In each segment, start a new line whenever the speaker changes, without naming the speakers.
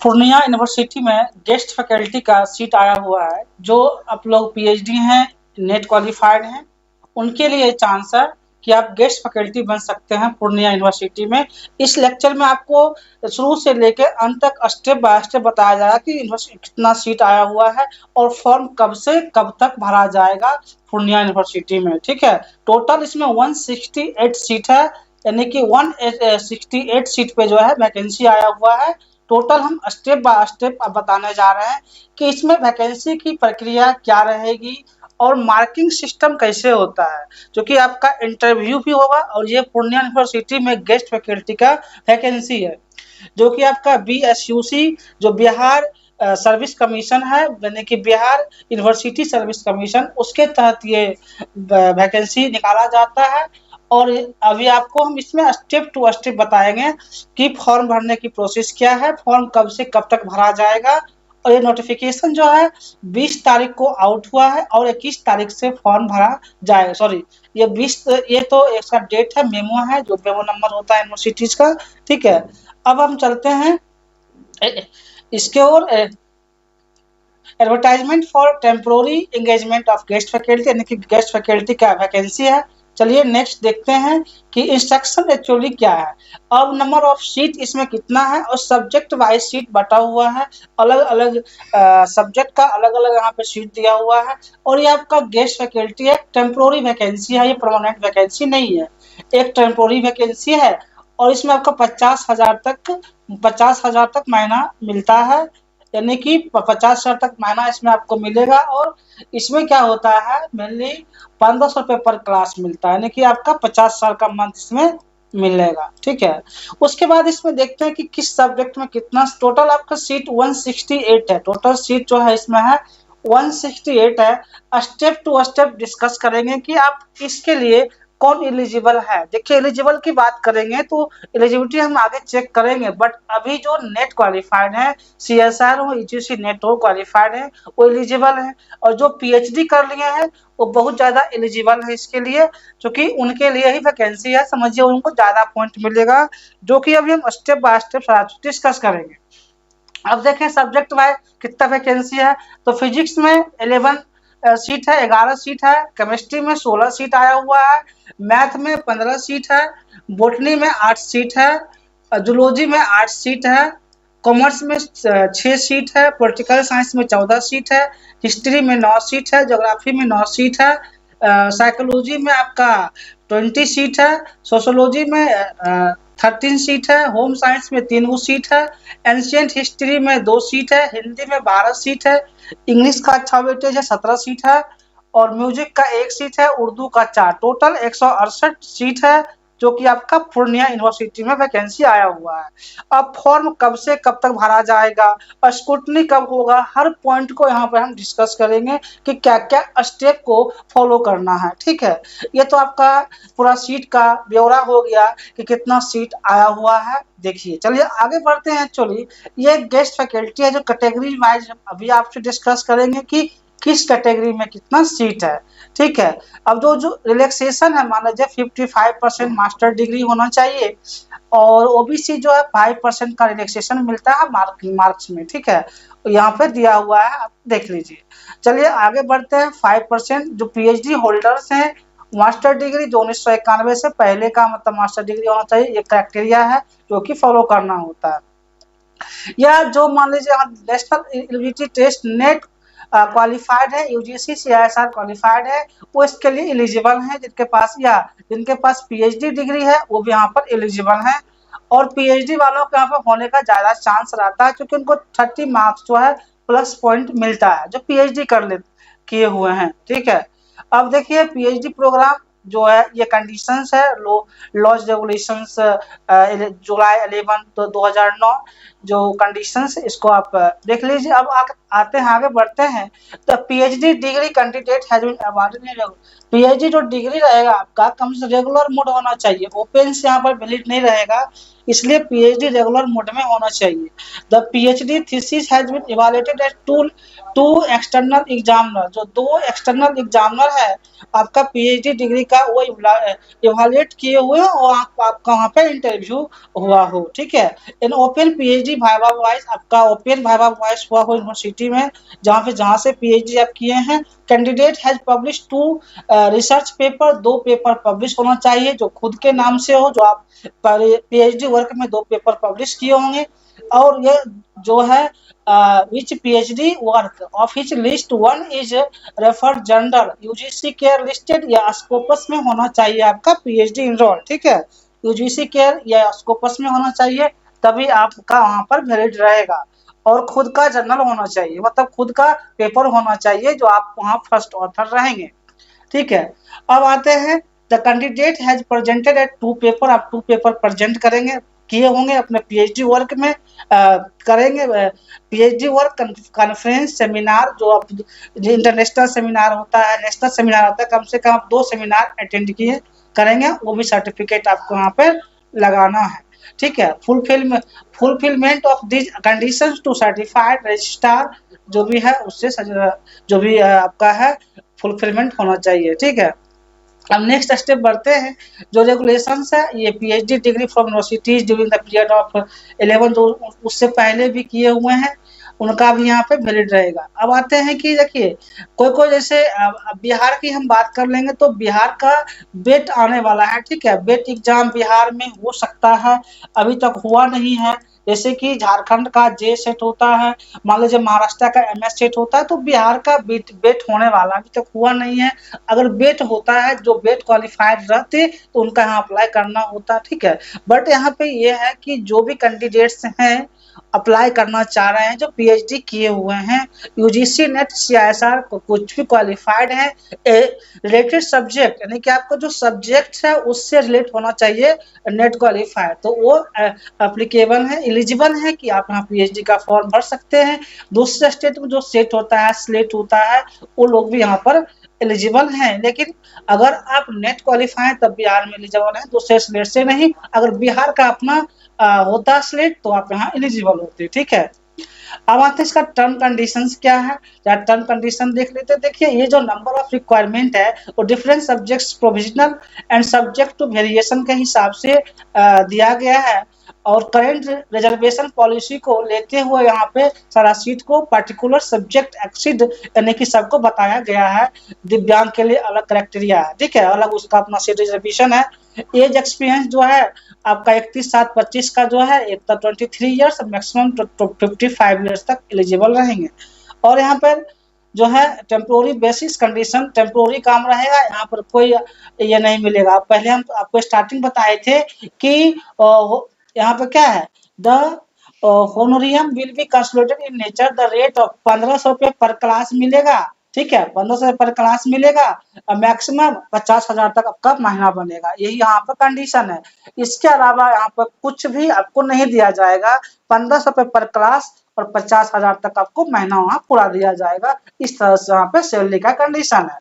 Purnia university में guest faculty का seat आया हुआ है। जो आप लोग पीएचडी हैं, नेट क्वालिफाइड हैं, उनके लिए चांस है कि आप गेस्ट फैकल्टी बन सकते हैं पूर्णिया यूनिवर्सिटी में। इस लेक्चर में आपको शुरू से लेकर अंत तक स्टेप बाय स्टेप बताया जाएगा कि यूनिवर्सिटी कितना सीट आया हुआ है और फॉर्म कब से कब तक भरा जाएगा पूर्णिया यूनिवर्सिटी में। ठीक है, टोटल इसमें 168 सीट है, यानी कि 168 सीट पे जो है वैकेंसी आया हुआ है। टोटल हम स्टेप बाय स्टेप अब बताने जा रहे हैं कि इसमें वैकेंसी की प्रक्रिया क्या रहेगी और मार्किंग सिस्टम कैसे होता है, जो कि आपका इंटरव्यू भी होगा। और ये पूर्णिया यूनिवर्सिटी में गेस्ट फैकल्टी का वैकेंसी है, जो कि आपका BSUC जो बिहार सर्विस कमीशन है, यानी कि बिहार यूनिवर्सिटी सर्विस कमीशन, उसके तहत ये वैकेंसी निकाला जाता है। और अभी आपको हम इसमें स्टेप टू स्टेप बताएंगे कि फॉर्म भरने की प्रोसेस क्या है, फॉर्म कब से कब तक भरा जाएगा। और ये नोटिफिकेशन जो है 20 तारीख को आउट हुआ है और 21 तारीख से फॉर्म भरा जाएगा। सॉरी, ये 20, ये तो इसका डेट है, मेमो है, जो मेमो नंबर होता है यूनिवर्सिटीज का। ठीक है, अब हम चलते हैं इसके ओर। Advertisement for temporary engagement of guest faculty, यानी कि गेस्ट फैकल्टी का वैकेंसी है। चलिए नेक्स्ट देखते हैं कि इंस्ट्रक्शन एक्चुअली क्या है। अब नंबर ऑफ सीट इसमें कितना है और सब्जेक्ट वाइज सीट बटा हुआ है, अलग अलग सब्जेक्ट का अलग अलग यहाँ पे सीट दिया हुआ है। और ये आपका गेस्ट फैकल्टी है, टेम्पोररी वैकेंसी है, ये परमानेंट वैकेंसी नहीं है, एक टेम्पोररी वैकेंसी है। और इसमें आपका 50,000 तक महीना मिलता है, यानी कि 50,000 तक महीना इसमें आपको मिलेगा। और इसमें क्या होता है, मेनली 1500 रुपये पर क्लास मिलता है, यानी कि आपका 50,000 का मंथ इसमें मिलेगा। ठीक है, उसके बाद इसमें देखते हैं कि किस सब्जेक्ट में कितना। टोटल आपका सीट 168 है, टोटल सीट जो है इसमें है 168 है। स्टेप टू स्टेप डिस्कस करेंगे कि आप इसके लिए कौन एलिजिबल है। देखिए, एलिजिबल की बात करेंगे तो एलिजिबिलिटी हम आगे चेक करेंगे, बट अभी जो नेट क्वालिफाइड है, CSR हो, EGC नेट हो क्वालिफाइड है, वो एलिजिबल है। और जो PhD कर लिए हैं वो बहुत ज्यादा एलिजिबल है इसके लिए, क्योंकि उनके लिए ही वैकेंसी है। समझिए, उनको ज्यादा पॉइंट मिलेगा, जो कि अभी हम स्टेप बाय स्टेप डिस्कस करेंगे। अब देखें सब्जेक्ट वाइज कितना वैकेंसी है। तो फिजिक्स में 11 सीट है, 11 सीट है। केमिस्ट्री में 16 सीट आया हुआ है। मैथ में 15 सीट है। बॉटनी में 8 सीट है। जूलॉजी में 8 सीट है। कॉमर्स में 6 सीट है। पॉलिटिकल साइंस में 14 सीट है। हिस्ट्री में 9 सीट है। ज्योग्राफी में 9 सीट है। साइकोलॉजी में आपका 20 सीट है। सोशोलॉजी में 13 सीट है। होम साइंस में 3 सीट है। एंशिएंट हिस्ट्री में 2 सीट है। हिंदी में 12 सीट है। इंग्लिश का अच्छा वेटेज है, 17 सीट है। और म्यूजिक का 1 सीट है, उर्दू का 4। टोटल 168 सीट है, जो कि आपका पूर्णिया यूनिवर्सिटी में वैकेंसी आया हुआ है। अब फॉर्म कब से कब तक भरा जाएगा और स्क्रूटनी कब होगा, हर पॉइंट को यहाँ पर हम डिस्कस करेंगे कि क्या क्या स्टेप को फॉलो करना है। ठीक है, ये तो आपका पूरा सीट का ब्यौरा हो गया कि कितना सीट आया हुआ है। देखिए, चलिए आगे बढ़ते हैं। एक्चुअली ये गेस्ट फैकल्टी है, जो कैटेगरी वाइज अभी आपसे डिस्कस करेंगे कि किस कैटेगरी में कितना सीट है। ठीक है, अब जो रिलैक्सेशन है, मान लीजिए 55% मास्टर डिग्री होना चाहिए, और OBC जो है 5% का रिलैक्सेशन मिलता है मार्क्स में। ठीक है, यहाँ पे दिया हुआ है, आप देख लीजिए। चलिए आगे बढ़ते हैं। 5% जो PhD होल्डर्स हैं, मास्टर डिग्री जो 1991 से पहले का मतलब मास्टर डिग्री होना चाहिए, एक क्राइटेरिया है जो कि फॉलो करना होता है। या जो मान लीजिए national eligibility test NET qualified है, UGC CSR क्वालिफाइड है, वो इसके लिए एलिजिबल है। जिनके पास PhD डिग्री है वो भी यहाँ पर एलिजिबल है। और PhD वालों के यहाँ पर होने का ज्यादा चांस रहता है, क्योंकि उनको 30 मार्क्स जो है प्लस पॉइंट मिलता है, जो PhD किए हुए हैं। ठीक है, अब देखिए PhD प्रोग्राम जो है, ये कंडीशंस है, लॉज रेगुलेशंस जुलाई 11 तो 2009 जो कंडीशंस, इसको आप देख लीजिए। अब आते हैं, आगे बढ़ते हैं। तो PhD degree candidate has been awarded PhD जो डिग्री रहेगा आपका कम से रेगुलर मोड होना चाहिए, ओपन से यहाँ पर वैलिड नहीं रहेगा, इसलिए पीएचडी रेगुलर मोड में होना चाहिए। The PhD thesis has been evaluated at two external examiner, जो 2 एक्सटर्नल एग्जामिनर है आपका पीएचडी डिग्री का वो इवैल्यूएट किए हुए हो और आपका वहाँ पे इंटरव्यू हुआ हो, ठीक है। In open PhD viva voice, आपका ओपन वाइवा वॉइस हुआ हो यूनिवर्सिटी में जहाँ से पीएचडी आप किए हैं। Candidate has publish 2 research paper, 2 paper publish होना चाहिए जो खुद के नाम से हो, जो आप पीएचडी वर्क में 2 पेपर पब्लिश किए होंगे। और ये जो है which PhD work of which list one is referred journal UGC care listed या स्कोपस में होना चाहिए आपका पीएचडी इनरोल, ठीक है। यूजीसी केयर या स्कोपस में होना चाहिए, तभी आपका वहां पर वैलिड रहेगा। और खुद का जर्नल होना चाहिए, मतलब खुद का पेपर होना चाहिए जो आप वहां फर्स्ट ऑथर रहेंगे, ठीक है। अब आते हैं the candidate has presented at 2 paper, आप 2 पेपर प्रेजेंट करेंगे किए होंगे अपने पीएचडी वर्क में, करेंगे पीएचडी वर्क कॉन्फ्रेंस सेमिनार, जो आप इंटरनेशनल सेमिनार होता है, नेशनल सेमिनार होता है, कम से कम आप 2 सेमिनार अटेंड किए करेंगे, वो भी सर्टिफिकेट आपको यहाँ पे लगाना है, ठीक है। Fulfilment of this conditions to certified registrar, जो भी है उससे जो भी आपका है फुलफिलमेंट होना चाहिए, ठीक है। अब नेक्स्ट स्टेप बढ़ते हैं, जो रेगुलेशंस है ये PhD degree from universities during the period of 11 जो उससे पहले भी किए हुए हैं उनका भी यहाँ पे वैलिड रहेगा। अब आते हैं कि देखिए कोई जैसे बिहार की हम बात कर लेंगे तो बिहार का बेट आने वाला है, ठीक है। बेट एग्जाम बिहार में हो सकता है, अभी तक हुआ नहीं है। जैसे कि झारखंड का जे सेट होता है, मान लीजिए महाराष्ट्र का एमएस सेट होता है, तो बिहार का बेट होने वाला अभी तक हुआ नहीं है। अगर बेट होता है, जो बेट क्वालिफाइड रहते तो उनका यहाँ अप्लाई करना होता, ठीक है। बट यहाँ पे ये है कि जो भी कैंडिडेट्स हैं अप्लाई करना चाह रहे हैं जो पीएचडी किए हुए हैं, यूजीसी नेट सीआईएसआर को कुछ भी क्वालिफाइड है, रिलेटेड सब्जेक्ट यानी कि आपका जो सब्जेक्ट है उससे रिलेट होना चाहिए नेट क्वालिफाइड, तो वो एप्लीकेबल है, एलिजिबल है कि आप यहाँ पीएचडी का फॉर्म भर सकते हैं। दूसरे स्टेट में जो सेट होता है, स्लेट होता है, वो लोग भी यहाँ पर एलिजिबल हैं। लेकिन अगर आप नेट क्वालिफाई हैं तब बिहार में एलिजिबल हैं, दूसरे स्टेट से नहीं। अगर बिहार का अपना होता स्लेट तो आप यहाँ एलिजिबल होते, ठीक है। अब आते हैं इसका टर्म कंडीशंस क्या है, या टर्म कंडीशन देख लेते हैं। देखिए ये जो नंबर ऑफ रिक्वायरमेंट है वो different subjects provisional and subject to variation के हिसाब से दिया गया है। और करेंट रिजर्वेशन पॉलिसी को लेते हुए यहाँ पे सारा सीट को पर्टिकुलर सब्जेक्ट एक्सीड यानी कि सबको बताया गया है। दिव्यांग के लिए अलग क्राइटेरिया है, ठीक है, अलग उसका अपना सीट रिजर्वेशन है। एज एक्सपीरियंस जो है आपका 31/7/25 का जो है एक तो 23 ईयर्स, मैक्सिमम 55 ईयर्स तक एलिजिबल रहेंगे। और यहाँ पर जो है टेम्पोररी बेसिस कंडीशन, टेम्पोररी काम रहेगा, यहाँ पर कोई ये नहीं मिलेगा। पहले हम आपको स्टार्टिंग बताए थे कि यहाँ पे क्या है, the honorarium will be consolidated in nature, the rate of 1500 रुपये पर क्लास मिलेगा, ठीक है, 1500 पर क्लास मिलेगा, मैक्सिमम 50,000 तक आपका महीना बनेगा, यही यहाँ पर कंडीशन है। इसके अलावा यहाँ पर कुछ भी आपको नहीं दिया जाएगा, 1500 रुपये पर क्लास और 50,000 तक आपको महीना वहाँ पूरा दिया जाएगा। इस तरह से यहाँ पे सैलरी का कंडीशन है।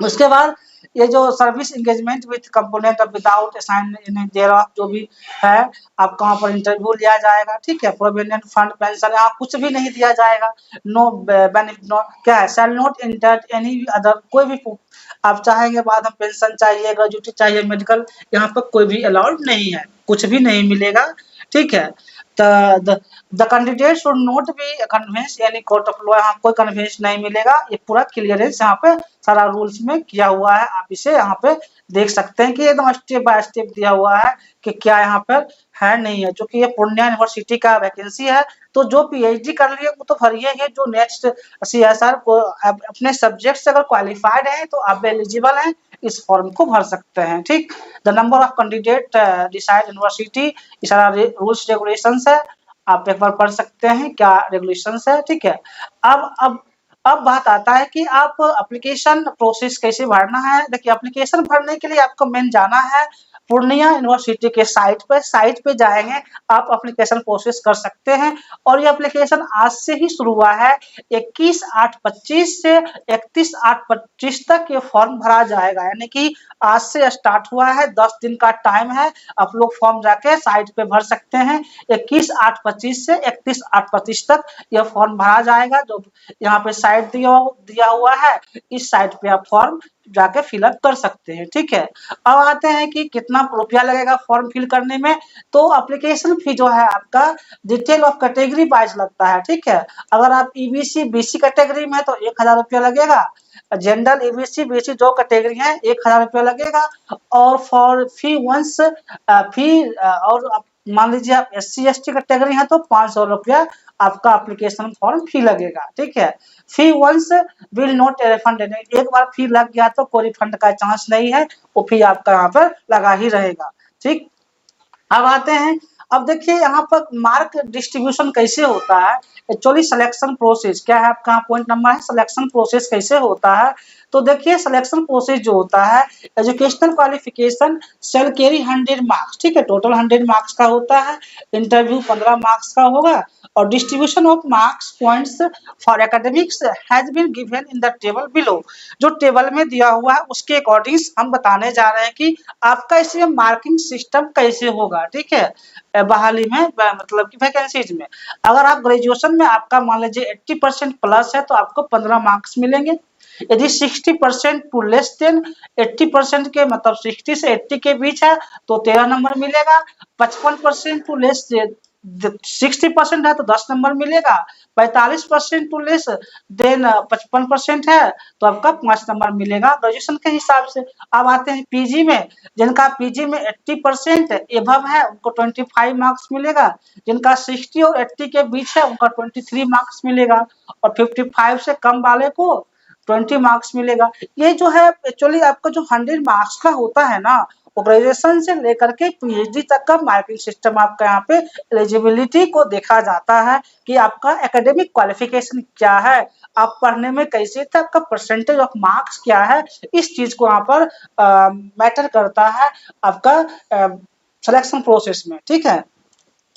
उसके बाद ये जो service engagement with component of without assignment there जो भी है आपका वहाँ पर इंटरव्यू लिया जाएगा, ठीक है। प्रोविडेंट फंड पेंशन यहाँ कुछ भी नहीं दिया जाएगा। नो बेनिफिट, नो क्या है, shall not inter any other, कोई भी आप चाहेंगे बाद में पेंशन चाहिए, ग्रेजुएटी चाहिए, मेडिकल, यहाँ पर कोई भी अलाउड नहीं है, कुछ भी नहीं मिलेगा, ठीक है। The candidate should not be convince any court of law, यहाँ कोई कन्विंस नहीं मिलेगा। ये पूरा क्लियरेंस यहाँ पे सारा रूल्स में किया हुआ है, आप इसे यहाँ पे देख सकते हैं कि एकदम स्टेप बाय स्टेप दिया हुआ है कि क्या यहाँ पर है नहीं है। जो कि ये पूर्णिया यूनिवर्सिटी का वैकेंसी है, तो जो पीएचडी कर लिए वो तो भरिए है, जो नेक्स्ट सीएसआर को अपने सब्जेक्ट से अगर क्वालिफाइड है तो आप एलिजिबल हैं, इस फॉर्म को भर सकते हैं, ठीक। The number of candidate decide university, ये सारा रूल्स रेगुलेशंस है, आप एक बार पढ़ सकते हैं क्या रेगुलेशंस है, ठीक है। अब बात आता है कि आप एप्लीकेशन प्रोसेस कैसे भरना है। देखिए एप्लीकेशन भरने के लिए आपको मेन जाना है पूर्णिया यूनिवर्सिटी के साइट पे जाएंगे, आप एप्लीकेशन प्रोसेस कर सकते हैं। और ये एप्लीकेशन आज से ही शुरू हुआ है, 21/8/25 से 31/8/25 तक ये फॉर्म भरा जाएगा, यानी कि आज से स्टार्ट हुआ है, 10 दिन का टाइम है। आप लोग फॉर्म जाके साइट पे भर सकते हैं। 21/8/25 से 31/8/25 तक यह फॉर्म भरा जाएगा। जो यहाँ पे साइट दिया हुआ है, इस साइट पे आप फॉर्म जाके फिलअप कर सकते हैं। ठीक है, अब आते हैं कि कितना रुपया लगेगा फॉर्म फिल करने में। तो एप्लीकेशन फी जो है आपका डिटेल ऑफ कैटेगरी वाइज लगता है। ठीक है, अगर आप ईबीसी बीसी कैटेगरी में तो 1000 रुपया लगेगा। जनरल ईबीसी बीसी जो कैटेगरी है 1000 रुपया लगेगा। और फॉर फी वंस फी और मान लीजिए आप SC ST कैटेगरी है तो 500 रुपया आपका एप्लीकेशन फॉर्म फी लगेगा। ठीक है, फी वंस विल नॉट रिफंड, एक बार फी लग गया तो कोई रिफंड का चांस नहीं है, वो फी आपका यहाँ पर लगा ही रहेगा। ठीक, अब आते हैं, अब देखिए यहाँ पर मार्क डिस्ट्रीब्यूशन कैसे होता है। एक्चुअली सिलेक्शन प्रोसेस क्या है, आपका पॉइंट नंबर है सिलेक्शन प्रोसेस कैसे होता है। तो देखिए सिलेक्शन प्रोसेस जो होता है, educational qualification shall carry 100 marks. ठीक है, टोटल 100 मार्क्स का होता है। इंटरव्यू 15 मार्क्स का होगा। और distribution of marks points for academics has been given in the table below. जो टेबल में दिया हुआ है उसके अकॉर्डिंग हम बताने जा रहे हैं कि आपका इसमें मार्किंग सिस्टम कैसे होगा। ठीक है, बहाली में मतलब कि वैकेंसीज में अगर आप ग्रेजुएशन में आपका मान लीजिए 80% प्लस है तो आपको 15 मार्क्स मिलेंगे। यदि 60% टू लेस देन 80% के मतलब 60 से 80 के बीच है तो 13 नंबर मिलेगा। 55% टू लेस 60% है तो 10 नंबर मिलेगा। 45% टू लेस देन 55% है तो आपका 5 नंबर मिलेगा ग्रेजुएशन के हिसाब से। अब आते हैं पीजी में, जिनका पीजी में 80% एबव है उनको 25 मार्क्स मिलेगा। जिनका 60 और 80 के बीच है उनका 23 मार्क्स मिलेगा। और 55 से कम वाले को 20 मार्क्स मिलेगा। ये जो है एक्चुअली आपका जो 100 मार्क्स का होता है ना, वो ग्रेजुएशन से लेकर के पीएचडी तक का मार्किंग सिस्टम आपका यहाँ पे एलिजिबिलिटी को देखा जाता है कि आपका एकेडमिक क्वालिफिकेशन क्या है, आप पढ़ने में कैसे थे, आपका परसेंटेज ऑफ मार्क्स क्या है। इस चीज को यहाँ पर मैटर करता है आपका सिलेक्शन प्रोसेस में। ठीक है,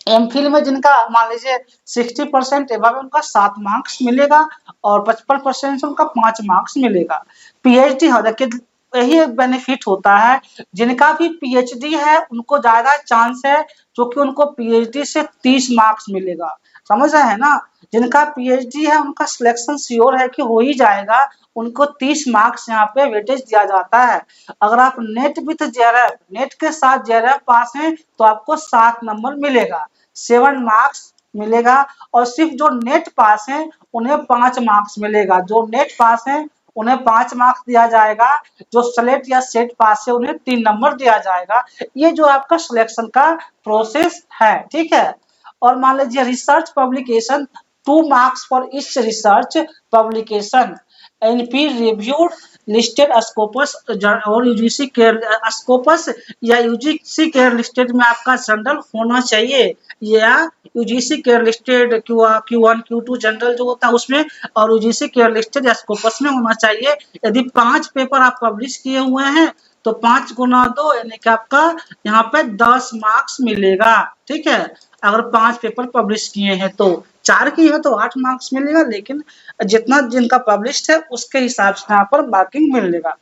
एमफिल में जिनका मान लीजिए 60% एबव उनका 7 मार्क्स मिलेगा और 55% से उनका 5 मार्क्स मिलेगा। पीएचडी हो देखिए यही एक बेनिफिट होता है, जिनका भी पीएचडी है उनको ज्यादा चांस है क्योंकि उनको पीएचडी से 30 मार्क्स मिलेगा। समझ रहे हैं ना, जिनका पीएचडी है उनका सिलेक्शन श्योर है कि हो ही जाएगा, उनको 30 मार्क्स यहाँ पे वेटेज दिया जाता है। अगर आप नेट विथ जेआरएफ नेट के साथ जेआरएफ पास हैं तो आपको 7 नंबर मिलेगा, 7 मार्क्स मिलेगा। और सिर्फ जो नेट पास हैं उन्हें 5 मार्क्स मिलेगा। जो नेट पास हैं उन्हें 5 मार्क्स दिया जाएगा, जो स्लेट या सेट पास है उन्हें 3 नंबर दिया जाएगा। ये जो आपका सिलेक्शन का प्रोसेस है। ठीक है, और मान लीजिए research publication 2 marks for each research publication and Pir reviewed listed Scopus और यूजीसी केयर स्कोपस या यूजीसी केयर लिस्टेड में आपका जनरल होना चाहिए, या UGC care listed Q1 Q2 general जो होता है उसमें, और यूजीसी केयर लिस्टेड या स्कोपस में होना चाहिए। यदि 5 पेपर आप पब्लिश किए हुए हैं तो 5 गुना 2 यानी कि आपका यहाँ पे 10 मार्क्स मिलेगा। ठीक है, अगर 5 पेपर पब्लिश किए हैं तो 4 की है तो 8 मार्क्स मिलेगा, लेकिन जितना जिनका पब्लिश्ड है उसके हिसाब से यहाँ पर मार्किंग मिलेगा।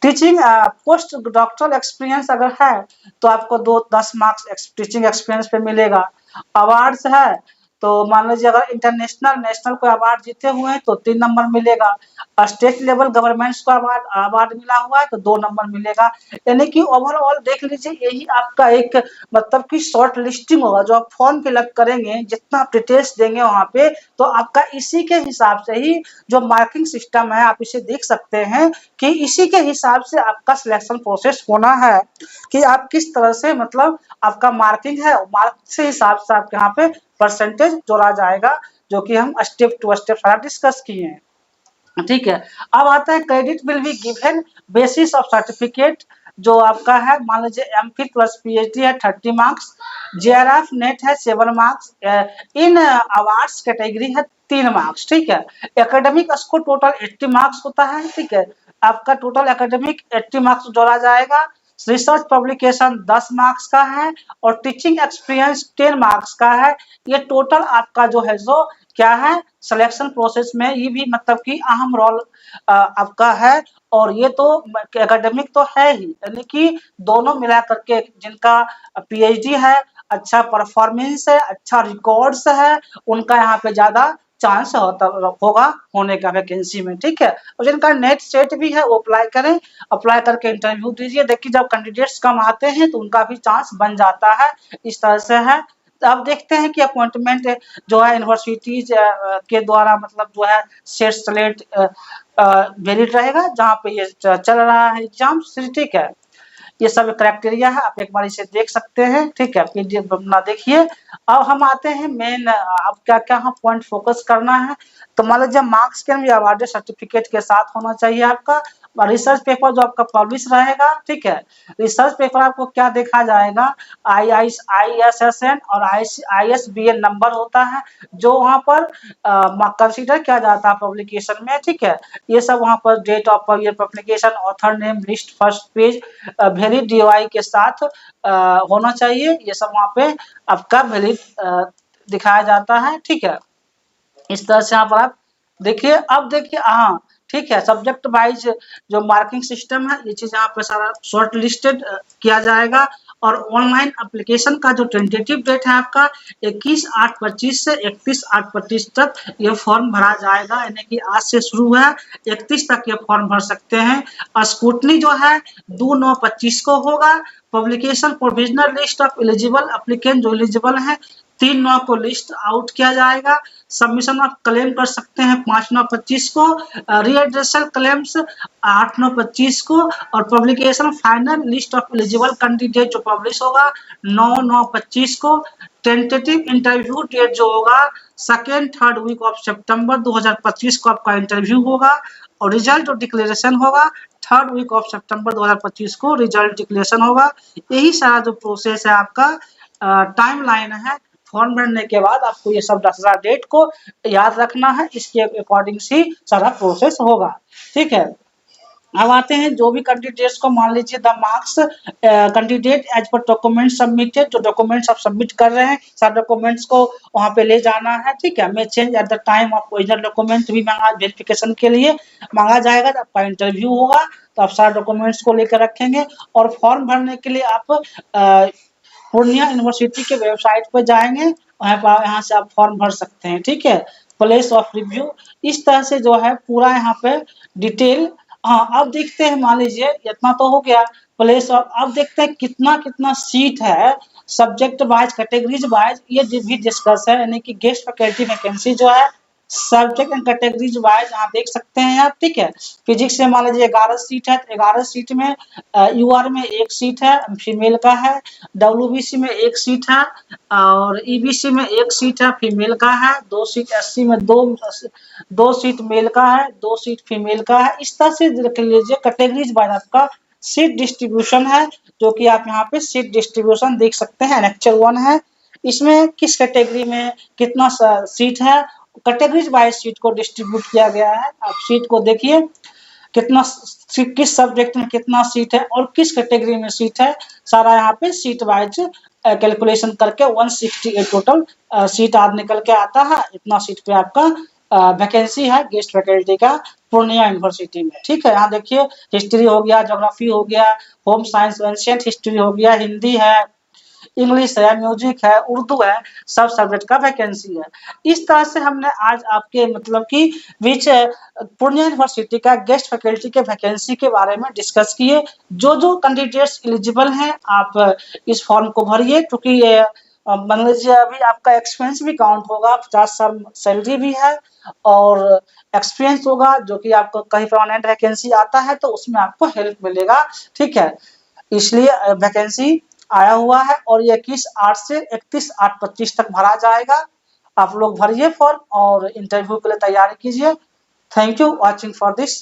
टीचिंग पोस्ट डॉक्टरल एक्सपीरियंस अगर है तो आपको 10 मार्क्स टीचिंग एक्सपीरियंस पे मिलेगा। अवार्ड्स है तो मान लीजिए अगर इंटरनेशनल नेशनल कोई अवार्ड जीते हुए हैं तो 3 नंबर मिलेगा। स्टेट लेवल गवर्नमेंट्स को अवार्ड मिला हुआ है तो 2 नंबर मिलेगा। यानी कि ओवरऑल देख लीजिए यही आपका एक मतलब कि शॉर्ट लिस्टिंग होगा। जो आप फॉर्म फिलअप करेंगे, जितना आप डिटेल्स देंगे वहां पे, तो आपका इसी के हिसाब से ही जो मार्किंग सिस्टम है आप इसे देख सकते हैं कि इसी के हिसाब से आपका सिलेक्शन प्रोसेस होना है कि आप किस तरह से मतलब आपका मार्किंग है, मार्क से हिसाब से आपके यहाँ पे परसेंटेज जोड़ा जाएगा, जो कि हम स्टेप टू स्टेप सारा डिस्कस किए हैं। ठीक है, अब आता है credit will be given basis of certificate. जो आपका है मान लीजिए एमफिल प्लस पीएचडी है 30 मार्क्स, जेआरएफ नेट है 7 मार्क्स, इन अवार्ड्स कैटेगरी है 3 मार्क्स। ठीक है, एकेडमिक स्कोर टोटल 80 मार्क्स होता है। ठीक है, आपका टोटल एकेडमिक 80 मार्क्स जोड़ा जाएगा। रिसर्च पब्लिकेशन 10 मार्क्स का है और टीचिंग एक्सपीरियंस 10 मार्क्स का है। ये टोटल आपका जो है सो क्या है, सिलेक्शन प्रोसेस में ये भी मतलब कि अहम रोल आपका है। और ये तो एकेडमिक तो है ही, यानी कि दोनों मिला करके जिनका पीएचडी है, अच्छा परफॉर्मेंस है, अच्छा रिकॉर्ड्स है, उनका यहाँ पे ज्यादा चांस होगा होने का वैकेंसी में, ठीक है। और जिनका नेट सेट भी है वो अप्लाई करें, अप्लाई करके इंटरव्यू दीजिए। देखिए जब कैंडिडेट्स कम आते हैं तो उनका भी चांस बन जाता है, इस तरह से है। तो अब देखते हैं कि अपॉइंटमेंट जो है यूनिवर्सिटीज के द्वारा मतलब जो है सेट स्लेट वैलिड रहेगा, जहाँ पे ये चल रहा है एग्जाम, ठीक है। ये सब क्राइटेरिया है, आप एक बार इसे देख सकते हैं, ठीक है। पीडीएफ अपना देखिए। अब हम आते हैं मेन, अब क्या क्या हम पॉइंट फोकस करना है। तो मान लीजिए मार्क्स के भी अवार्ड सर्टिफिकेट के साथ होना चाहिए आपका। रिसर्च पेपर जो आपका पब्लिश रहेगा, ठीक है। रिसर्च पेपर आपको क्या देखा जाएगा, ISSN और ISBN नंबर होता है, जो वहाँ पर कंसिडर किया जाता है पब्लिकेशन में, ठीक है। ये सब वहाँ पर date of publication, author name, list, first page valid DOI के साथ होना चाहिए। ये सब वहाँ पे आपका वैलिड दिखाया जाता है, ठीक है। इस तरह से यहाँ पर आप देखिए। अब देखिए हाँ, ठीक है, सब्जेक्ट वाइज जो मार्किंग सिस्टम है, ये चीज यहाँ पे सारा शॉर्ट लिस्टेड किया जाएगा। और ऑनलाइन एप्लीकेशन का जो टेंटेटिव डेट है आपका 21/8/25 से 31/8/25 तक ये फॉर्म भरा जाएगा, यानी कि आज से शुरू है, 31 तक ये फॉर्म भर सकते हैं। और स्क्रूटनी जो है 2/9/25 को होगा। Publication provisional list of eligible applicant, जो एलिजिबल है 3/9 को लिस्ट आउट किया जाएगा। सबमिशन ऑफ क्लेम कर सकते हैं 5/9/25 को, रीएड्रेसल क्लेम्स 8/9/25 को, और publication final list of eligible candidate जो पब्लिश होगा 9/9/25 को। टेंटेटिव इंटरव्यू डेट जो होगा 2nd-3rd वीक ऑफ सितंबर 2025 को आपका इंटरव्यू होगा। और रिजल्ट और डिक्लेरेशन होगा 3rd वीक ऑफ सितंबर 2025 को रिजल्ट डिक्लेरेशन होगा। यही सारा जो प्रोसेस है आपका, टाइम लाइन है। फॉर्म भरने के बाद आपको ये सब 10 डेट को याद रखना है, इसके अकॉर्डिंग से सारा प्रोसेस होगा, ठीक है। अब आते हैं जो भी कैंडिडेट्स को मान लीजिए the marks candidate as per document submitted, जो डॉक्यूमेंट्स आप सबमिट कर रहे हैं सारे डॉक्यूमेंट्स को वहां पे ले जाना है, ठीक है। मे change at the time of original document भी मांगा, वेरिफिकेशन के लिए मांगा जाएगा। जब आपका इंटरव्यू होगा तो आप सारे डॉक्यूमेंट्स को लेकर रखेंगे। और फॉर्म भरने के लिए आप पूर्णिया यूनिवर्सिटी के वेबसाइट पर जाएंगे, वहाँ पर यहाँ से आप फॉर्म भर सकते हैं, ठीक है। प्लेस ऑफ रिव्यू, इस तरह से जो है पूरा यहाँ पे डिटेल। हाँ, अब देखते हैं, मान लीजिए इतना तो हो गया प्लेस ऑफ। अब देखते हैं कितना कितना सीट है सब्जेक्ट वाइज, कैटेगरीज वाइज, ये भी डिस्कस है, यानी कि गेस्ट फैकल्टी वैकेंसी जो है सब्जेक्ट एंड कैटेगरीज वाइज यहाँ देख सकते हैं आप, ठीक है। फिजिक्स में मान लीजिए 11 सीट है, तो 11 सीट में UR में 1 सीट है, फीमेल का है। WBC में 1 सीट है, और EBC में 1 सीट है, फीमेल का है। 2 सीट SC में 2 सीट मेल का है, 2 सीट फीमेल का है। इस तरह से देख लीजिए कैटेगरीज वाइज आपका सीट डिस्ट्रीब्यूशन है, जो कि आप यहाँ पे सीट डिस्ट्रीब्यूशन देख सकते हैं। एनेक्चर 1 है, इसमें किस कैटेगरी में कितना सीट है, कैटेगरीज वाइज सीट को डिस्ट्रीब्यूट किया गया है। आप सीट को देखिए कितना, किस सब्जेक्ट में कितना सीट है और किस कैटेगरी में सीट है, सारा यहाँ पे सीट वाइज कैलकुलेशन करके 168 टोटल सीट आज निकल के आता है। इतना सीट पे आपका वैकेंसी है गेस्ट फैकल्टी का पूर्णिया यूनिवर्सिटी में, ठीक है। यहाँ देखिए हिस्ट्री हो गया, ज्योग्राफी हो गया, होम साइंस एंशिएंट हिस्ट्री हो गया, हिंदी है, इंग्लिश है, म्यूजिक है, उर्दू है, सब सब्जेक्ट का वैकेंसी है। इस तरह से हमने आज आपके मतलब कि बीच पूर्णिया यूनिवर्सिटी का गेस्ट फैकल्टी के वैकेंसी के बारे में डिस्कस किए। जो जो कैंडिडेट्स एलिजिबल हैं आप इस फॉर्म को भरिए, क्योंकि मान लीजिए अभी आपका एक्सपीरियंस भी काउंट होगा, 50 साल सैलरी भी है और एक्सपीरियंस होगा, जो कि आपको कहीं परमानेंट वैकेंसी आता है तो उसमें आपको हेल्प मिलेगा, ठीक है। इसलिए वैकेंसी आया हुआ है और ये 21/8 से 31/8/25 तक भरा जाएगा। आप लोग भरिए फॉर्म और इंटरव्यू के लिए तैयारी कीजिए। Thank you watching for this.